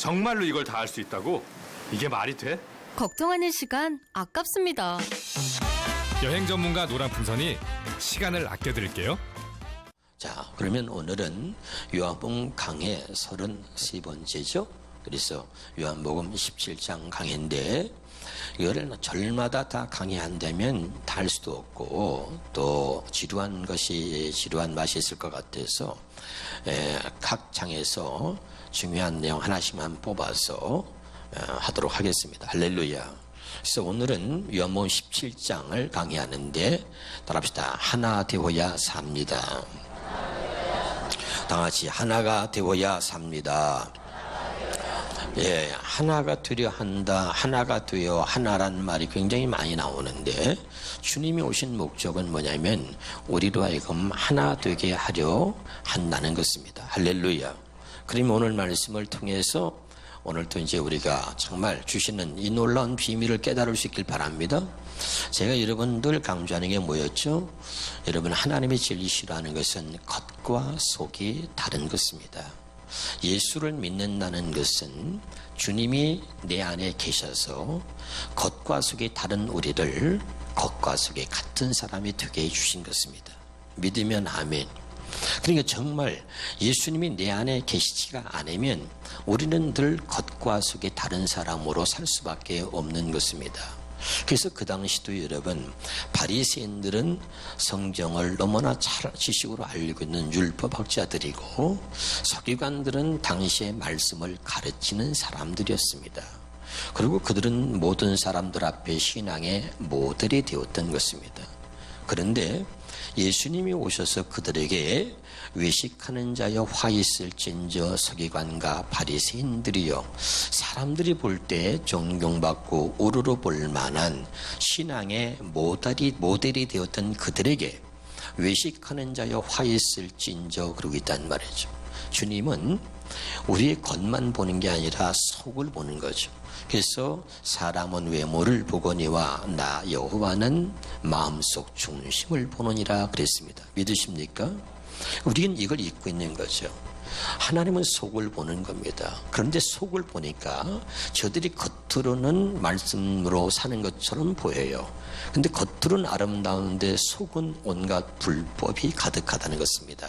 정말로 이걸 다 할 수 있다고? 이게 말이 돼? 걱정하는 시간 아깝습니다. 여행 전문가 노란풍선이 시간을 아껴드릴게요. 자, 그러면 오늘은 요한복음 강해 33번째죠. 그래서 요한복음 17장 강해인데 이거를 절마다 다 강의한다면 다 할 수도 없고 또 지루한 맛이 있을 것 같아서 각 장에서 중요한 내용 하나씩만 뽑아서 하도록 하겠습니다. 할렐루야. 그래서 오늘은 요한복음 17장을 강의하는데 따라합시다. 하나 되어야 삽니다. 다 같이 하나가 되어야 삽니다. 예, 하나가 되려 한다, 하나가 되어 하나라는 말이 굉장히 많이 나오는데 주님이 오신 목적은 뭐냐면 우리로 하여금 하나 되게 하려 한다는 것입니다. 할렐루야. 그러면 오늘 말씀을 통해서 오늘도 이제 우리가 정말 주시는 이 놀라운 비밀을 깨달을 수 있길 바랍니다. 제가 여러분들 강조하는 게 뭐였죠? 여러분, 하나님의 진리 싫어하는 것은 겉과 속이 다른 것입니다. 예수를 믿는다는 것은 주님이 내 안에 계셔서 겉과 속이 다른 우리를 겉과 속이 같은 사람이 되게 해주신 것입니다. 믿으면 아멘. 그러니까 정말 예수님이 내 안에 계시지가 않으면 우리는 늘 겉과 속이 다른 사람으로 살 수밖에 없는 것입니다. 그래서 그 당시도 여러분, 바리새인들은 성경을 너무나 잘 지식으로 알고 있는 율법학자들이고 서기관들은 당시의 말씀을 가르치는 사람들이었습니다. 그리고 그들은 모든 사람들 앞에 신앙의 모델이 되었던 것입니다. 그런데 예수님이 오셔서 그들에게 외식하는 자여 화 있을진저 서기관과 바리새인들이여, 사람들이 볼 때 존경받고 우러러 볼 만한 신앙의 모델이 되었던 그들에게 외식하는 자여 화 있을진저 그러고 있단 말이죠. 주님은 우리의 겉만 보는 게 아니라 속을 보는 거죠. 그래서 사람은 외모를 보거니와 나 여호와는 마음속 중심을 보느니라 그랬습니다. 믿으십니까? 우리는 이걸 잊고 있는 거죠. 하나님은 속을 보는 겁니다. 그런데 속을 보니까 저들이 겉으로는 말씀으로 사는 것처럼 보여요. 근데 겉으로는 아름다운데 속은 온갖 불법이 가득하다는 것입니다.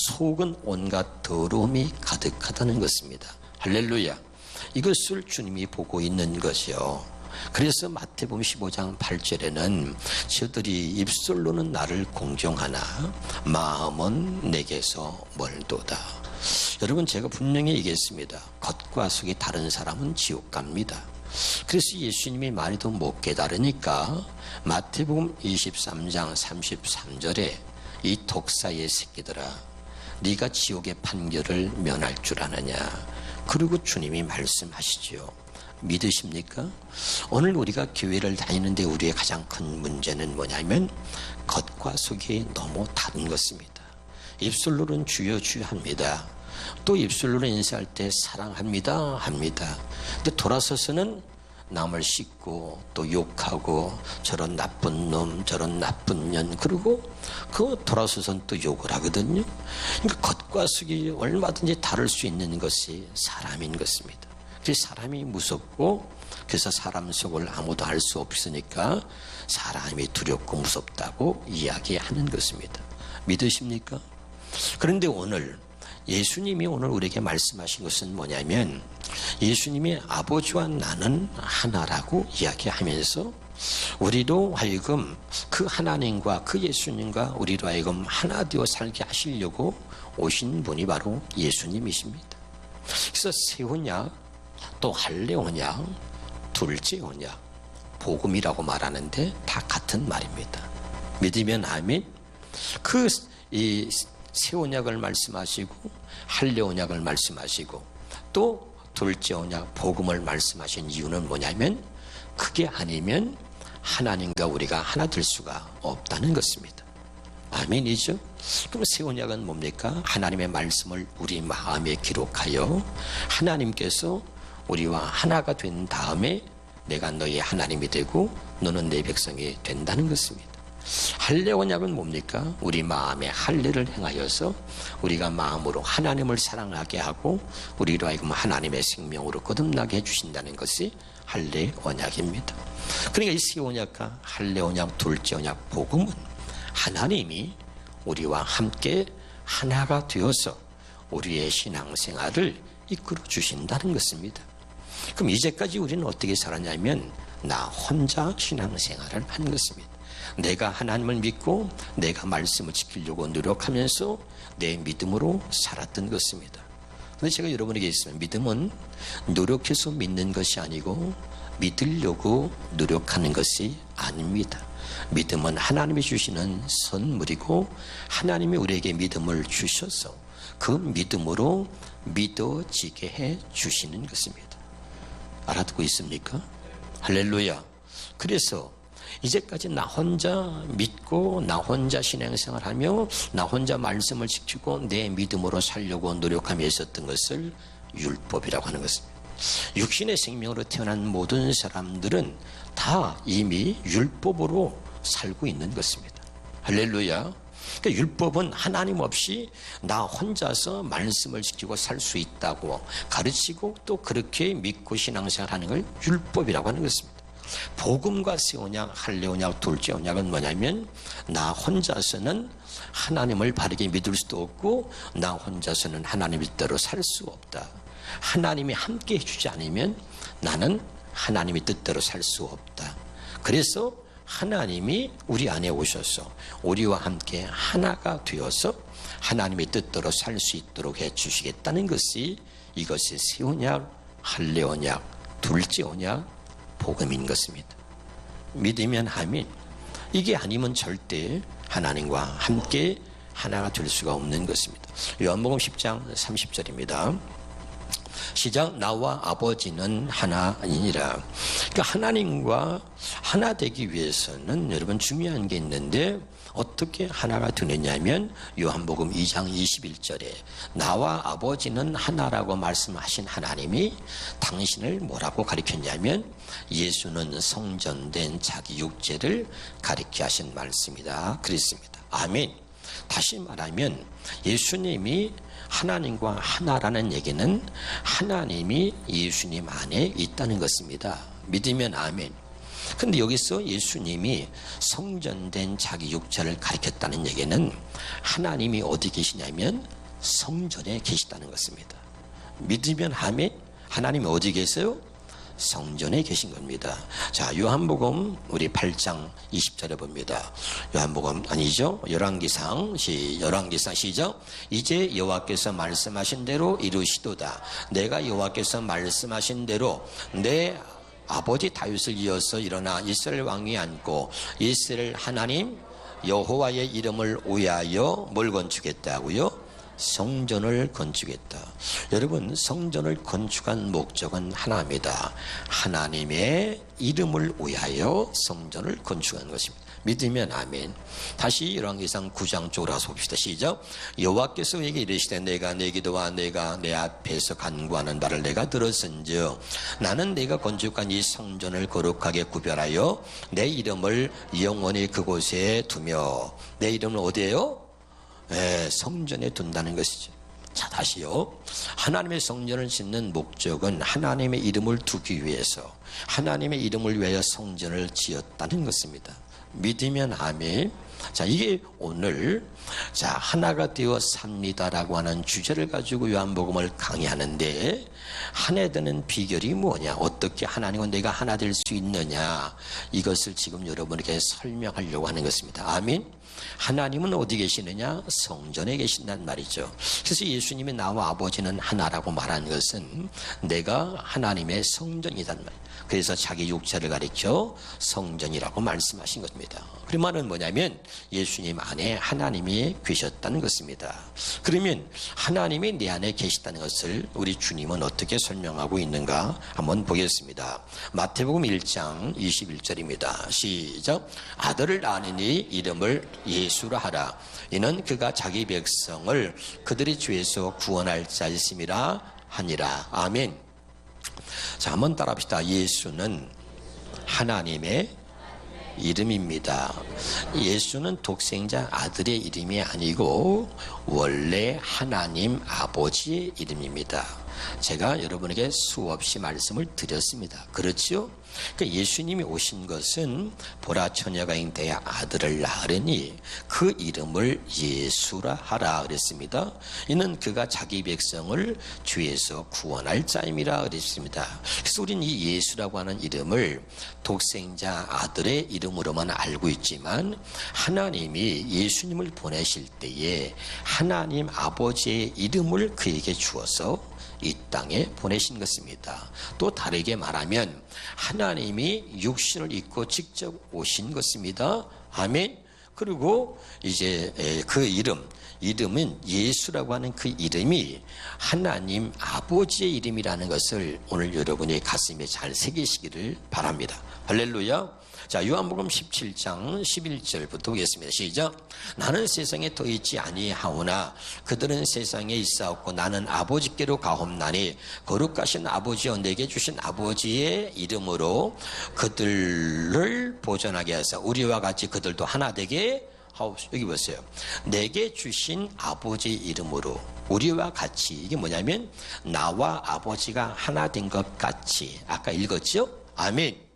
속은 온갖 더러움이 가득하다는 것입니다. 할렐루야. 이것을 주님이 보고 있는 것이요. 그래서 마태복음 15장 8절에는 저들이 입술로는 나를 공경하나 마음은 내게서 멀도다. 여러분, 제가 분명히 얘기했습니다. 겉과 속이 다른 사람은 지옥 갑니다. 그래서 예수님이 많이 더 못 깨달으니까 마태복음 23장 33절에 이 독사의 새끼들아, 네가 지옥의 판결을 면할 줄 아느냐. 그리고 주님이 말씀하시지요. 믿으십니까? 오늘 우리가 교회를 다니는데 우리의 가장 큰 문제는 뭐냐면 겉과 속이 너무 다른 것입니다. 입술로는 주여 주여 합니다. 또 입술로는 인사할 때 사랑합니다 합니다. 근데 돌아서서는 남을 씻고 또 욕하고 저런 나쁜 놈 저런 나쁜 년, 그리고 그 돌아서서는 또 욕을 하거든요. 그러니까 겉과 속이 얼마든지 다를 수 있는 것이 사람인 것입니다. 그래서 사람이 무섭고, 그래서 사람 속을 아무도 알 수 없으니까 사람이 두렵고 무섭다고 이야기하는 것입니다. 믿으십니까? 그런데 오늘 예수님이 오늘 우리에게 말씀하신 것은 뭐냐면 예수님이 아버지와 나는 하나라고 이야기하면서 우리로 하여금 그 하나님과 그 예수님과 우리로 하여금 하나 되어 살게 하시려고 오신 분이 바로 예수님이십니다. 그래서 새 언약, 또 할례 언약, 둘째 언약, 복음이라고 말하는데 다 같은 말입니다. 믿으면 아멘. 이 새 언약을 말씀하시고 할례 언약을 말씀하시고 또 둘째 언약 복음을 말씀하신 이유는 뭐냐면 그게 아니면 하나님과 우리가 하나 될 수가 없다는 것입니다. 아멘이죠? 그럼 새 언약은 뭡니까? 하나님의 말씀을 우리 마음에 기록하여 하나님께서 우리와 하나가 된 다음에 내가 너의 하나님이 되고 너는 내 백성이 된다는 것입니다. 할례 언약은 뭡니까? 우리 마음에 할례를 행하여서 우리가 마음으로 하나님을 사랑하게 하고 우리로 하여금 하나님의 생명으로 거듭나게 해주신다는 것이 할례 언약입니다. 그러니까 이 새 언약과 할례 언약, 둘째 언약, 복음은 하나님이 우리와 함께 하나가 되어서 우리의 신앙생활을 이끌어 주신다는 것입니다. 그럼 이제까지 우리는 어떻게 살았냐면 나 혼자 신앙생활을 한 것입니다. 내가 하나님을 믿고 내가 말씀을 지키려고 노력하면서 내 믿음으로 살았던 것입니다. 그런데 제가 여러분에게 있으면 믿음은 노력해서 믿는 것이 아니고 믿으려고 노력하는 것이 아닙니다. 믿음은 하나님이 주시는 선물이고 하나님이 우리에게 믿음을 주셔서 그 믿음으로 믿어지게 해 주시는 것입니다. 알아듣고 있습니까? 할렐루야. 그래서 이제까지 나 혼자 믿고 나 혼자 신앙생활하며 나 혼자 말씀을 지키고 내 믿음으로 살려고 노력하며 있었던 것을 율법이라고 하는 것입니다. 육신의 생명으로 태어난 모든 사람들은 다 이미 율법으로 살고 있는 것입니다. 할렐루야. 그러니까 율법은 하나님 없이 나 혼자서 말씀을 지키고 살 수 있다고 가르치고 또 그렇게 믿고 신앙생활하는 걸 율법이라고 하는 것입니다. 복음과 새 언약, 할례 언약, 둘째 언약은 뭐냐면 나 혼자서는 하나님을 바르게 믿을 수도 없고 나 혼자서는 하나님의 뜻대로 살 수 없다. 하나님이 함께 해주지 않으면 나는 하나님의 뜻대로 살 수 없다. 그래서 하나님이 우리 안에 오셔서 우리와 함께 하나가 되어서 하나님의 뜻대로 살 수 있도록 해주시겠다는 것이 이것이 새 언약, 할례 언약, 둘째 언약, 복음인 것입니다. 믿으면 아멘. 이게 아니면 절대 하나님과 함께 하나가 될 수가 없는 것입니다. 요한복음 10장 30절입니다. 시작. 나와 아버지는 하나이니라. 그러니까 하나님과 하나 되기 위해서는 여러분 중요한 게 있는데 어떻게 하나가 되느냐면 요한복음 2장 21절에 나와 아버지는 하나라고 말씀하신 하나님이 당신을 뭐라고 가리켰냐면 예수는 성전된 자기 육체를 가리켜 하신 말씀이다 그랬습니다. 아멘. 다시 말하면 예수님이 하나님과 하나라는 얘기는 하나님이 예수님 안에 있다는 것입니다. 믿으면 아멘. 근데 여기서 예수님이 성전된 자기 육체를 가리켰다는 얘기는 하나님이 어디 계시냐면 성전에 계시다는 것입니다. 믿으면 아멘. 하나님이 어디 계세요? 성전에 계신 겁니다. 자, 요한복음 우리 8장 20절에 봅니다. 요한복음 아니죠? 열왕기상 시작. 이제 여호와께서 말씀하신 대로 이루시도다. 내가 여호와께서 말씀하신 대로 내 아버지 다윗을 이어서 일어나 이스라엘 왕위 앉고 이스라엘 하나님 여호와의 이름을 위하여 뭘 건축했다고요? 성전을 건축했다. 여러분, 성전을 건축한 목적은 하나입니다. 하나님의 이름을 위하여 성전을 건축한 것입니다. 믿으면 아멘. 다시 열왕기상 9장 쪽으로 가서 봅시다. 시작. 여호와께서 내게 이르시되 내가 내 기도와 내가 내 앞에서 간구하는 바를 내가 들었은즉 나는 내가 건축한 이 성전을 거룩하게 구별하여 내 이름을 영원히 그곳에 두며 내 이름을 어디에요? 성전에 둔다는 것이죠. 자, 다시요. 하나님의 성전을 짓는 목적은 하나님의 이름을 두기 위해서 하나님의 이름을 위하여 성전을 지었다는 것입니다. 믿으면 아멘. 자, 이게 오늘 자 하나가 되어 삽니다라고 하는 주제를 가지고 요한복음을 강의하는데 하나 되는 비결이 뭐냐, 어떻게 하나님과 내가 하나 될 수 있느냐, 이것을 지금 여러분에게 설명하려고 하는 것입니다. 아멘. 하나님은 어디 계시느냐? 성전에 계신단 말이죠. 그래서 예수님이 나와 아버지는 하나라고 말한 것은 내가 하나님의 성전이란 말이에요. 그래서 자기 육체를 가리켜 성전이라고 말씀하신 것입니다. 그 말은 뭐냐면 예수님 안에 하나님이 계셨다는 것입니다. 그러면 하나님이 내 안에 계시다는 것을 우리 주님은 어떻게 설명하고 있는가 한번 보겠습니다. 마태복음 1장 21절입니다. 시작. 아들을 아느니 이름을 예수라 하라. 이는 그가 자기 백성을 그들의 죄에서 구원할 자이심이라 하니라. 아멘. 자, 한번 따라합시다. 예수는 하나님의 이름입니다. 예수는 독생자 아들의 이름이 아니고 원래 하나님 아버지의 이름입니다. 제가 여러분에게 수없이 말씀을 드렸습니다. 그렇죠? 그러니까 예수님이 오신 것은 보라 처녀가 잉태의 아들을 낳으려니 그 이름을 예수라 하라 그랬습니다. 이는 그가 자기 백성을 죄에서 구원할 자임이라 그랬습니다. 그래서 우리는 이 예수라고 하는 이름을 독생자 아들의 이름으로만 알고 있지만 하나님이 예수님을 보내실 때에 하나님 아버지의 이름을 그에게 주어서 이 땅에 보내신 것입니다. 또 다르게 말하면 하나님이 육신을 입고 직접 오신 것입니다. 아멘. 그리고 이제 그 이름은 예수라고 하는 그 이름이 하나님 아버지의 이름이라는 것을 오늘 여러분의 가슴에 잘 새기시기를 바랍니다. 할렐루야. 자, 요한복음 17장 11절부터 보겠습니다. 시작. 나는 세상에 더 있지 아니하오나 그들은 세상에 있사옵고 나는 아버지께로 가옵나니 거룩하신 아버지여 내게 주신 아버지의 이름으로 그들을 보존하게 하사 우리와 같이 그들도 하나 되게 하옵소서. 여기 보세요. 내게 주신 아버지의 이름으로 우리와 같이, 이게 뭐냐면 나와 아버지가 하나 된 것 같이. 아까 읽었죠? 아멘.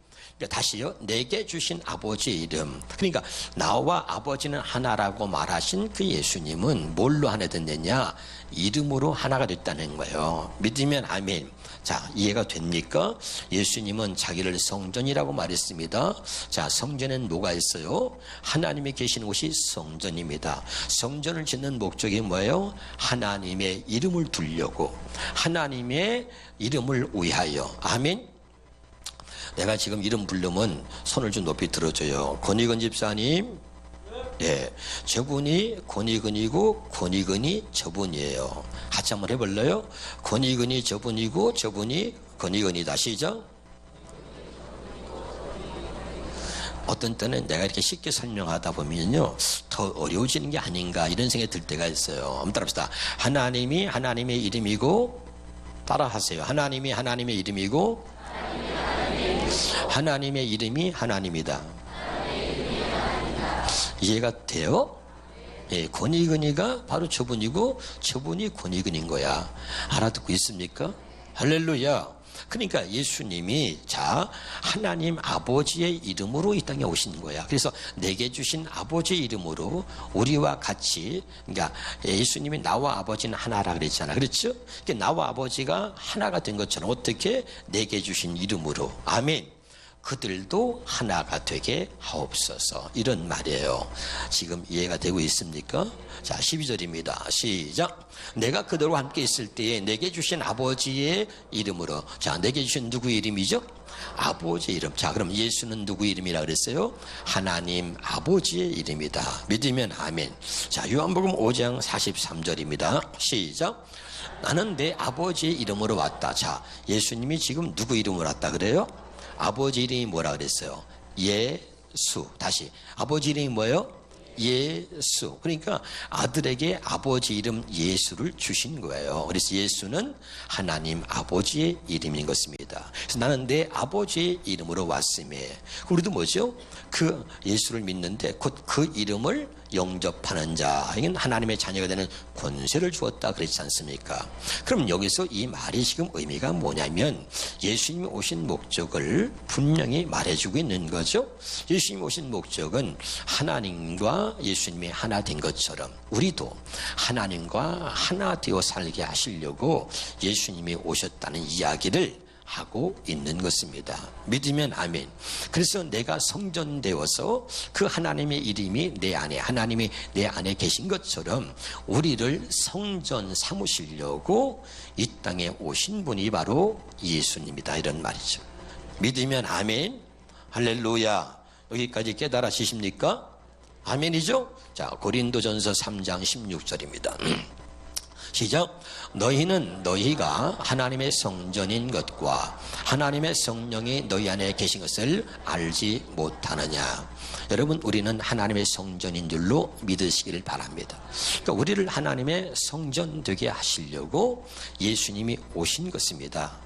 다시요. 내게 주신 아버지의 이름. 그러니까 나와 아버지는 하나라고 말하신 그 예수님은 뭘로 하나 됐느냐? 이름으로 하나가 됐다는 거예요. 믿으면 아멘. 자, 이해가 됩니까? 예수님은 자기를 성전이라고 말했습니다. 자, 성전에는 뭐가 있어요? 하나님이 계신 곳이 성전입니다. 성전을 짓는 목적이 뭐예요? 하나님의 이름을 두려고, 하나님의 이름을 위하여. 아멘. 내가 지금 이름 부르면 손을 좀 높이 들어줘요. 권익은 집사님. 예, 저분이 권익은이고 권익은이 저분이에요. 같이 한번 해볼래요? 권익은이 저분이고 저분이 권익은이다. 시작. 어떤 때는 내가 이렇게 쉽게 설명하다 보면요 더 어려워지는 게 아닌가 이런 생각이 들 때가 있어요. 한번 따라합시다. 하나님이 하나님의 이름이고, 따라하세요. 하나님이 하나님의 이름이고 하나님의 이름이 하나님이다. 이해가 돼요? 예, 권익은이가 바로 저분이고 저분이 권익은인 거야. 알아듣고 있습니까? 할렐루야. 그러니까 예수님이 자 하나님 아버지의 이름으로 이 땅에 오신 거야. 그래서 내게 주신 아버지의 이름으로 우리와 같이, 그러니까 예수님이 나와 아버지는 하나라 그랬잖아. 그렇죠? 그러니까 나와 아버지가 하나가 된 것처럼 어떻게 내게 주신 이름으로. 아멘. 그들도 하나가 되게 하옵소서. 이런 말이에요. 지금 이해가 되고 있습니까? 자, 12절입니다. 시작. 내가 그들과 함께 있을 때에 내게 주신 아버지의 이름으로. 자, 내게 주신 누구의 이름이죠? 아버지의 이름. 자, 그럼 예수는 누구 이름이라 그랬어요? 하나님 아버지의 이름이다. 믿으면 아멘. 자, 요한복음 5장 43절입니다. 시작. 나는 내 아버지의 이름으로 왔다. 자, 예수님이 지금 누구 이름으로 왔다 그래요? 아버지 이름이 뭐라 그랬어요? 예수. 다시. 아버지 이름이 뭐예요? 예수. 그러니까 아들에게 아버지 이름 예수를 주신 거예요. 그래서 예수는 하나님 아버지의 이름인 것입니다. 그래서 나는 내 아버지의 이름으로 왔음에, 우리도 뭐죠? 그 예수를 믿는데 곧 그 이름을 영접하는 자, 이건 하나님의 자녀가 되는 권세를 주었다 그랬지 않습니까? 그럼 여기서 이 말이 지금 의미가 뭐냐면 예수님이 오신 목적을 분명히 말해주고 있는 거죠. 예수님이 오신 목적은 하나님과 예수님이 하나 된 것처럼 우리도 하나님과 하나 되어 살게 하시려고 예수님이 오셨다는 이야기를 하고 있는 것입니다. 믿으면 아멘. 그래서 내가 성전되어서 그 하나님의 이름이 내 안에, 하나님이 내 안에 계신 것처럼 우리를 성전 삼으시려고 이 땅에 오신 분이 바로 예수님이다. 이런 말이죠. 믿으면 아멘. 할렐루야. 여기까지 깨달아지십니까? 아멘이죠? 자, 고린도전서 3장 16절입니다. 시작. 너희는 너희가 하나님의 성전인 것과 하나님의 성령이 너희 안에 계신 것을 알지 못하느냐. 여러분, 우리는 하나님의 성전인 줄로 믿으시기를 바랍니다. 그러니까 우리를 하나님의 성전 되게 하시려고 예수님이 오신 것입니다.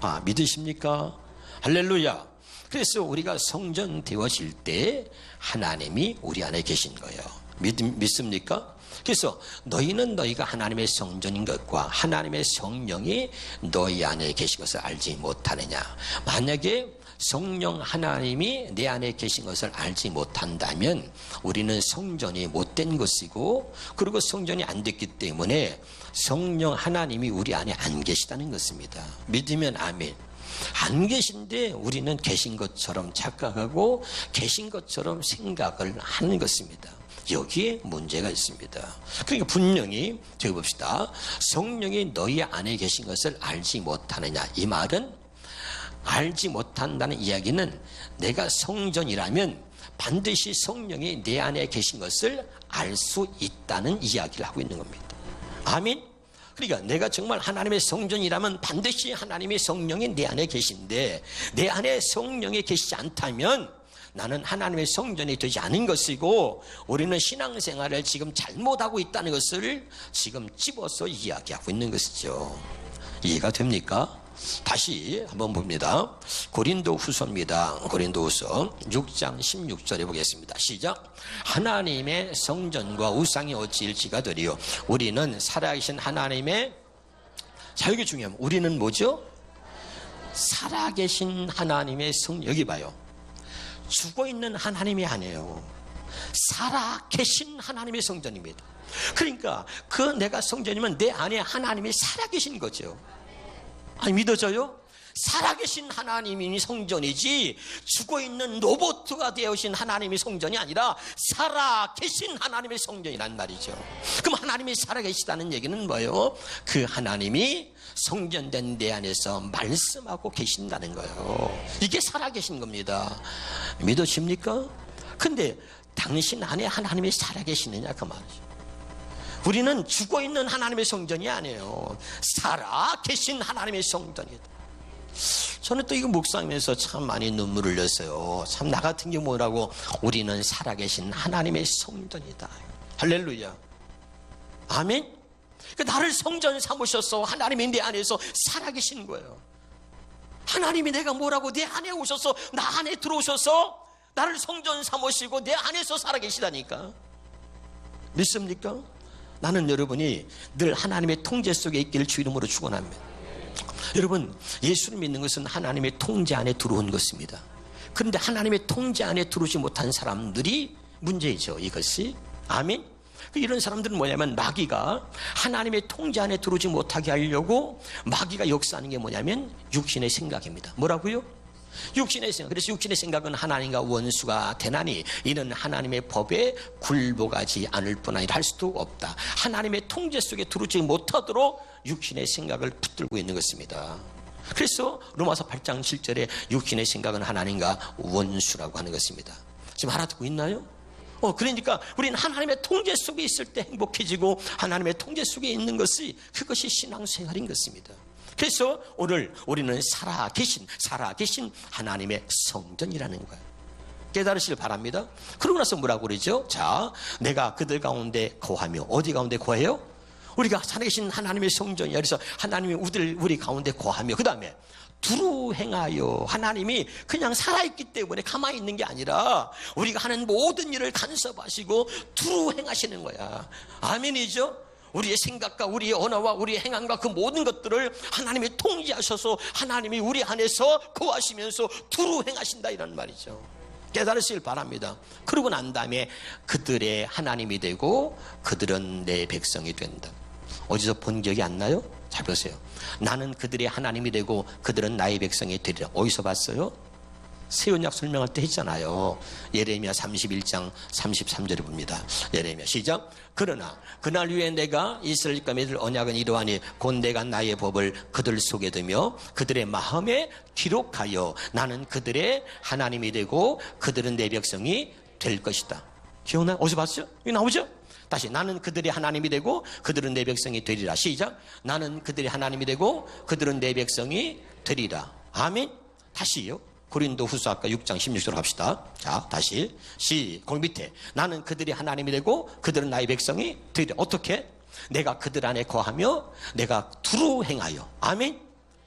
아, 믿으십니까? 할렐루야. 그래서 우리가 성전되어질 때 하나님이 우리 안에 계신 거예요. 믿습니까? 그래서 너희는 너희가 하나님의 성전인 것과 하나님의 성령이 너희 안에 계신 것을 알지 못하느냐. 만약에 성령 하나님이 내 안에 계신 것을 알지 못한다면 우리는 성전이 못된 것이고, 그리고 성전이 안 됐기 때문에 성령 하나님이 우리 안에 안 계시다는 것입니다. 믿으면 아멘. 안 계신데 우리는 계신 것처럼 착각하고 계신 것처럼 생각을 하는 것입니다. 여기에 문제가 있습니다. 그러니까 분명히 되어봅시다. 성령이 너희 안에 계신 것을 알지 못하느냐. 이 말은 알지 못한다는 이야기는 내가 성전이라면 반드시 성령이 내 안에 계신 것을 알 수 있다는 이야기를 하고 있는 겁니다. 아멘. 그러니까 내가 정말 하나님의 성전이라면 반드시 하나님의 성령이 내 안에 계신데, 내 안에 성령이 계시지 않다면 나는 하나님의 성전이 되지 않은 것이고, 우리는 신앙생활을 지금 잘못하고 있다는 것을 지금 집어서 이야기하고 있는 것이죠. 이해가 됩니까? 다시 한번 봅니다. 고린도 후서입니다. 고린도 후서 6장 16절에 보겠습니다. 시작. 하나님의 성전과 우상이 어찌 일치가 되리요. 우리는 살아계신 하나님의, 자, 여기 중요합니다. 우리는 뭐죠? 살아계신 하나님의 여기 봐요. 죽어있는 하나님이 아니에요. 살아계신 하나님의 성전입니다. 그러니까 그 내가 성전이면 내 안에 하나님이 살아계신 거죠. 아니, 믿어져요? 살아계신 하나님이 성전이지 죽어있는 로봇가 되어신 하나님이 성전이 아니라 살아계신 하나님의 성전이란 말이죠. 그럼 하나님이 살아계시다는 얘기는 뭐예요? 그 하나님이 성전된 내 안에서 말씀하고 계신다는 거예요. 이게 살아계신 겁니다. 믿어집니까? 근데 당신 안에 하나님이 살아계시느냐 그 말이죠. 우리는 죽어있는 하나님의 성전이 아니에요. 살아계신 하나님의 성전이다. 저는 또 이거 묵상하면서 참 많이 눈물을 흘렸어요. 참 나 같은 게 뭐라고, 우리는 살아계신 하나님의 성전이다. 할렐루야. 아멘. 나를 성전 삼으셔서 하나님이 내 안에서 살아계신 거예요. 하나님이 내가 뭐라고 내 안에 오셔서 나 안에 들어오셔서 나를 성전 삼으시고 내 안에서 살아계시다니까. 믿습니까? 나는 여러분이 늘 하나님의 통제 속에 있기를 주 이름으로 축원합니다. 여러분, 예수를 믿는 것은 하나님의 통제 안에 들어온 것입니다. 그런데 하나님의 통제 안에 들어오지 못한 사람들이 문제이죠, 이것이. 아멘. 이런 사람들은 뭐냐면, 마귀가 하나님의 통제 안에 들어오지 못하게 하려고 마귀가 역사하는 게 뭐냐면 육신의 생각입니다. 뭐라고요? 육신의 생각. 그래서 육신의 생각은 하나님과 원수가 되나니 이는 하나님의 법에 굴복하지 않을 뿐 아니라 할 수도 없다. 하나님의 통제 속에 들어오지 못하도록 육신의 생각을 붙들고 있는 것입니다. 그래서 로마서 8장 7절에 육신의 생각은 하나님과 원수라고 하는 것입니다. 지금 알아듣고 있나요? 그러니까 우리는 하나님의 통제 속에 있을 때 행복해지고 하나님의 통제 속에 있는 것이, 그것이 신앙생활인 것입니다. 그래서 오늘 우리는 살아계신 하나님의 성전이라는 거예요. 깨달으시길 바랍니다. 그러고 나서 뭐라고 그러죠? 자, 내가 그들 가운데 거하며, 어디 가운데 거해요? 우리가 살아계신 하나님의 성전이야. 그래서 하나님이 우리 가운데 거하며, 그 다음에 두루 행하여. 하나님이 그냥 살아있기 때문에 가만히 있는 게 아니라 우리가 하는 모든 일을 간섭하시고 두루 행하시는 거야. 아멘이죠? 우리의 생각과 우리의 언어와 우리의 행함과 그 모든 것들을 하나님이 통제하셔서 하나님이 우리 안에서 거하시면서 두루 행하신다, 이런 말이죠. 깨달으시길 바랍니다. 그러고 난 다음에 그들의 하나님이 되고 그들은 내 백성이 된다. 어디서 본 기억이 안 나요? 잘 보세요. 나는 그들의 하나님이 되고 그들은 나의 백성이 되리라. 어디서 봤어요? 새 언약 설명할 때 했잖아요. 예레미야 31장 33절에 봅니다. 예레미야 시작. 그러나 그날 위에 내가 이스라엘과 맺을 언약은 이러하니 곧 내가 나의 법을 그들 속에 두며 그들의 마음에 기록하여 나는 그들의 하나님이 되고 그들은 내 백성이 될 것이다. 기억나요? 어디서 봤어요? 여기 나오죠? 다시, 나는 그들의 하나님이 되고 그들은 내 백성이 되리라. 시작. 나는 그들의 하나님이 되고 그들은 내 백성이 되리라. 아멘. 다시요. 고린도 후서 아까 6장 16절로 합시다. 자, 다시. 거기 밑에. 나는 그들이 하나님이 되고 그들은 나의 백성이 되리라. 어떻게? 내가 그들 안에 거하며 내가 두루 행하여. 아멘.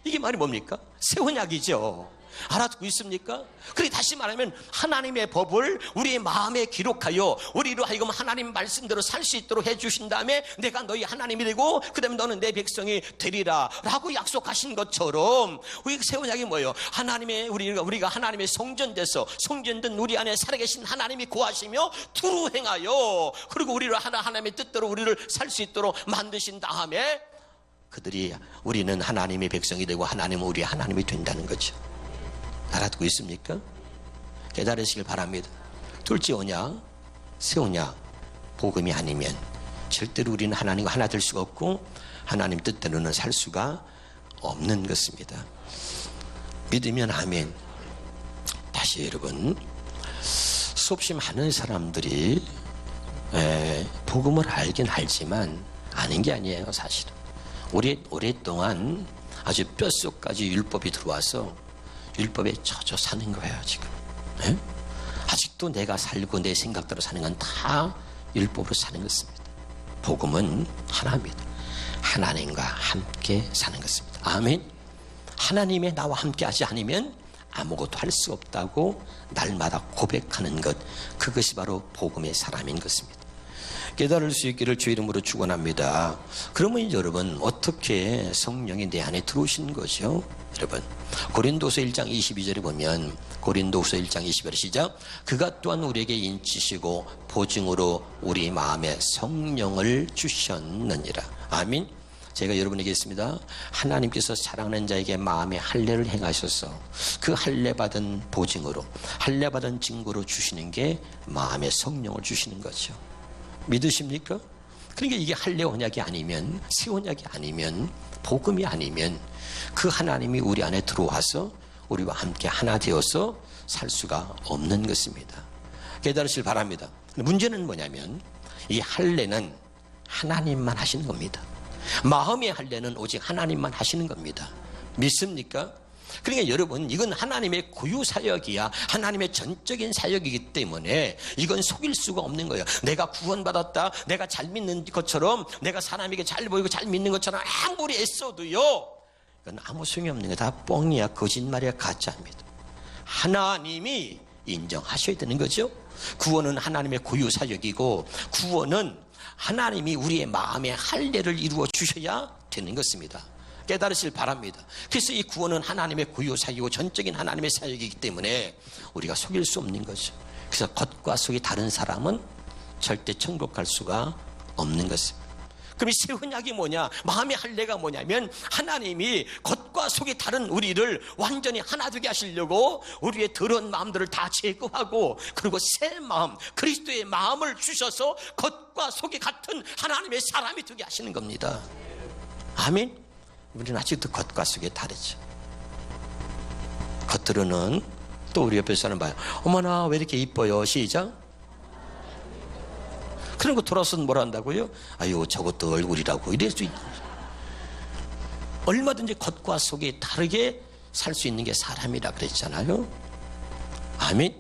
이게 말이 뭡니까? 새 언약이죠. 알아듣고 있습니까? 그리고 다시 말하면 하나님의 법을 우리의 마음에 기록하여 우리로 하여금 하나님 말씀대로 살 수 있도록 해주신 다음에 내가 너희 하나님이 되고 그 다음에 너는 내 백성이 되리라 라고 약속하신 것처럼 우리 새 언약이 뭐예요? 하나님의 우리가 하나님의 성전돼서 성전된 우리 안에 살아계신 하나님이 구하시며 두루 행하여 그리고 우리를 하나님의 뜻대로 우리를 살 수 있도록 만드신 다음에 우리는 하나님의 백성이 되고 하나님은 우리의 하나님이 된다는 거죠. 알아듣고 있습니까? 깨달으시길 바랍니다. 둘째 언약, 새 언약, 복음이 아니면 절대로 우리는 하나님과 하나 될 수가 없고 하나님 뜻대로는 살 수가 없는 것입니다. 믿으면 아멘. 다시 여러분, 수없이 많은 사람들이 복음을 알긴 알지만 아는 게 아니에요. 사실은 오랫동안 아주 뼛속까지 율법이 들어와서 율법에 젖어 사는 거예요. 지금 아직도 내가 살고 내 생각대로 사는 건 다 율법으로 사는 것입니다. 복음은 하나입니다. 하나님과 함께 사는 것입니다. 아멘. 하나님의 나와 함께 하지 않으면 아무것도 할 수 없다고 날마다 고백하는 것, 그것이 바로 복음의 사람인 것입니다. 깨달을 수 있기를 주 이름으로 축원합니다. 그러면 여러분 어떻게 성령이 내 안에 들어오신 거죠? 여러분 고린도서 1장 22절에 보면 고린도서 1장 22절 시작. 그가 또한 우리에게 인치시고 보증으로 우리 마음에 성령을 주셨느니라. 아멘. 제가 여러분에게 있습니다. 하나님께서 사랑하는 자에게 마음의 할례를 행하셔서 그 할례 받은 보증으로 할례 받은 증거로 주시는 게 마음의 성령을 주시는 거죠. 믿으십니까? 그러니까 이게 할례 언약이 아니면 새 언약이 아니면 복음이 아니면 그 하나님이 우리 안에 들어와서 우리와 함께 하나 되어서 살 수가 없는 것입니다. 깨달으실 바랍니다. 문제는 뭐냐면 이 할례는 하나님만 하시는 겁니다. 마음의 할례는 오직 하나님만 하시는 겁니다. 믿습니까? 그러니까 여러분 이건 하나님의 고유 사역이야. 하나님의 전적인 사역이기 때문에 이건 속일 수가 없는 거예요. 내가 구원받았다, 내가 잘 믿는 것처럼, 내가 사람에게 잘 보이고 잘 믿는 것처럼 아무리 애써도요, 이건 아무 소용이 없는 거야. 다 뻥이야, 거짓말이야, 가짜입니다. 하나님이 인정하셔야 되는 거죠. 구원은 하나님의 고유 사역이고 구원은 하나님이 우리의 마음의 할례를 이루어 주셔야 되는 것입니다. 깨달으실 바랍니다. 그래서 이 구원은 하나님의 고유 사역이고 전적인 하나님의 사역이기 때문에 우리가 속일 수 없는 거죠. 그래서 겉과 속이 다른 사람은 절대 천국 갈 수가 없는 것입니다. 그럼 이 새 언약이 뭐냐? 마음의 할례가 뭐냐면 하나님이 겉과 속이 다른 우리를 완전히 하나 되게 하시려고 우리의 더러운 마음들을 다 제거하고 그리고 새 마음, 그리스도의 마음을 주셔서 겉과 속이 같은 하나님의 사람이 되게 하시는 겁니다. 아멘. 우리는 아직도 겉과 속이 다르죠. 겉으로는 또 우리 옆에 사람 봐요. 어머나 왜 이렇게 이뻐요. 시작. 그런 거 돌아서는 뭘 한다고요? 아유 저것도 얼굴이라고 이럴 수 있다. 얼마든지 겉과 속이 다르게 살 수 있는 게 사람이라 그랬잖아요. 아멘.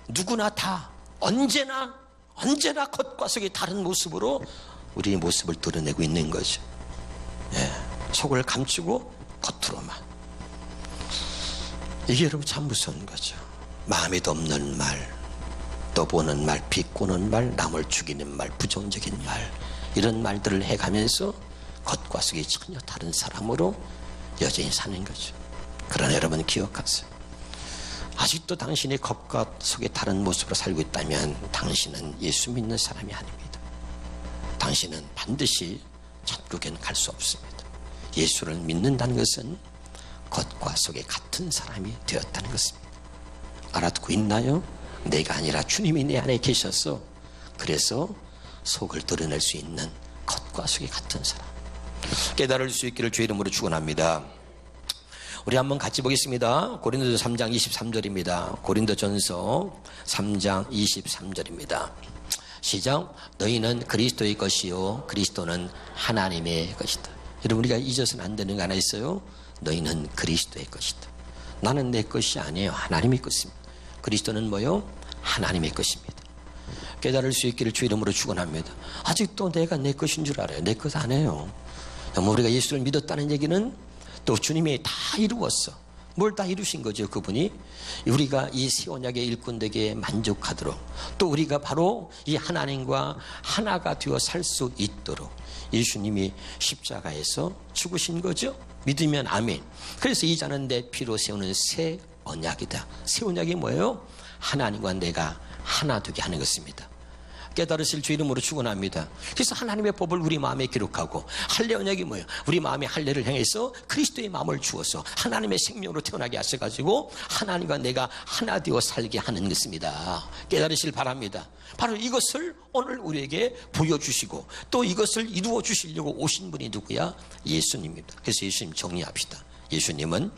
누구나 다 언제나 겉과 속이 다른 모습으로 우리의 모습을 드러내고 있는 거죠. 속을 감추고 겉으로만. 이게 여러분 참 무서운 거죠. 마음에도 없는 말, 떠보는 말, 비꼬는 말, 남을 죽이는 말, 부정적인 말, 이런 말들을 해가면서 겉과 속이 전혀 다른 사람으로 여전히 사는 거죠. 그러나 여러분 기억하세요. 아직도 당신이 겉과 속이 다른 모습으로 살고 있다면 당신은 예수 믿는 사람이 아닙니다. 당신은 반드시 천국에는 갈 수 없습니다. 예수를 믿는다는 것은 겉과 속이 같은 사람이 되었다는 것입니다. 알아듣고 있나요? 내가 아니라 주님이 내 안에 계셔서 그래서 속을 드러낼 수 있는 겉과 속이 같은 사람. 깨달을 수 있기를 주의 이름으로 축원합니다. 우리 한번 같이 보겠습니다. 고린도서 3장 23절입니다. 고린도전서 3장 23절입니다. 시작. 너희는 그리스도의 것이요 그리스도는 하나님의 것이다. 여러분 우리가 잊어서는 안 되는 거 하나 있어요. 너희는 그리스도의 것이다. 나는 내 것이 아니에요. 하나님의 것입니다. 그리스도는 뭐요? 하나님의 것입니다. 깨달을 수 있기를 주 이름으로 축원합니다. 아직도 내가 내 것인 줄 알아요. 내 것 아니에요. 우리가 예수를 믿었다는 얘기는 또 주님이 다 이루었어. 뭘 다 이루신 거죠, 그분이? 우리가 이 새 언약의 일꾼되게 만족하도록, 또 우리가 바로 이 하나님과 하나가 되어 살 수 있도록 예수님이 십자가에서 죽으신 거죠. 믿으면 아멘. 그래서 이 자는 내 피로 세우는 새 언약이다. 새 언약이 뭐예요? 하나님과 내가 하나 되게 하는 것입니다. 깨달으실 주 이름으로 축원합니다. 그래서 하나님의 법을 우리 마음에 기록하고, 할례 언약이 뭐예요? 우리 마음에 할례를 행해서 그리스도의 마음을 주어서 하나님의 생명으로 태어나게 하셔가지고 하나님과 내가 하나 되어 살게 하는 것입니다. 깨달으실 바랍니다. 바로 이것을 오늘 우리에게 보여주시고 또 이것을 이루어 주시려고 오신 분이 누구야? 예수님입니다. 그래서 예수님 정리합시다. 예수님은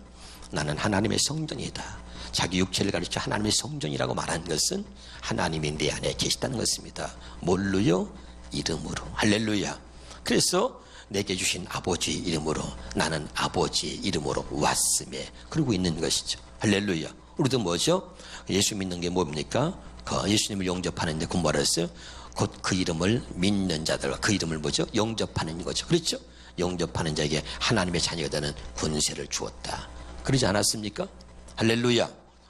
나는 하나님의 성전이다. 자기 육체를 가르쳐 하나님의 성전이라고 말한 것은 하나님이 내 안에 계시다는 것입니다. 뭘로요? 이름으로. 할렐루야. 그래서 내게 주신 아버지 이름으로, 나는 아버지 이름으로 왔음에 그러고 있는 것이죠. 할렐루야. 우리도 뭐죠? 예수 믿는 게 뭡니까? 예수님을 영접하는데 그 뭐라 했어요? 곧 그 이름을 믿는 자들과 그 이름을 뭐죠? 영접하는 거죠. 그렇죠? 영접하는 자에게 하나님의 자녀가 되는 권세를 주었다. 그러지 않았습니까? 할렐루야.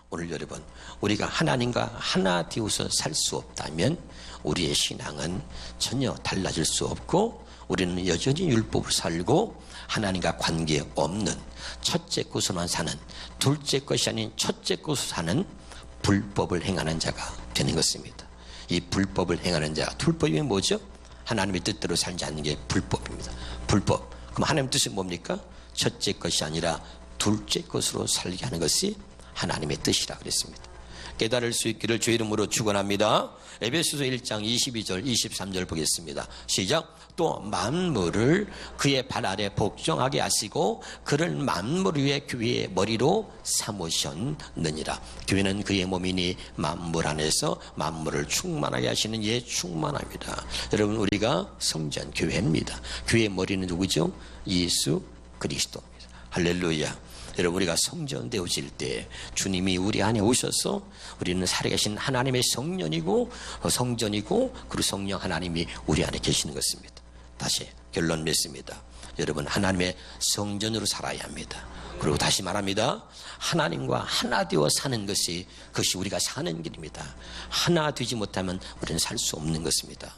오늘 여러분, 우리가 하나님과 하나 되어서 살 수 없다면 우리의 신앙은 전혀 달라질 수 없고, 우리는 여전히 율법을 살고 하나님과 관계없는 첫째 것으로만 사는, 둘째 것이 아닌 첫째 것으로 사는 불법을 행하는 자가 되는 것입니다. 이 불법을 행하는 자, 불법이 뭐죠? 하나님의 뜻대로 살지 않는 게 불법입니다. 불법. 그럼 하나님의 뜻이 뭡니까? 첫째 것이 아니라 둘째 것으로 살게 하는 것이 하나님의 뜻이라 그랬습니다. 깨달을 수 있기를 주 이름으로 축원합니다. 에베소서 1장 22절 23절 보겠습니다. 시작. 또 만물을 그의 발 아래 복종하게 하시고 그를 만물 위에 교회의 머리로 삼으셨느니라. 교회는 그의 몸이니 만물 안에서 만물을 충만하게 하시는 이의 충만합니다. 여러분, 우리가 성전 교회입니다. 교회의 머리는 누구죠? 예수 그리스도입니다. 할렐루야. 여러분, 우리가 성전 되어질 때 주님이 우리 안에 오셔서 우리는 살아계신 하나님의 성전이고 그리고 성령 하나님이 우리 안에 계시는 것입니다. 다시 결론 맺습니다. 여러분, 하나님의 성전으로 살아야 합니다. 그리고 다시 말합니다. 하나님과 하나 되어 사는 것이, 그것이 우리가 사는 길입니다. 하나 되지 못하면 우리는 살 수 없는 것입니다.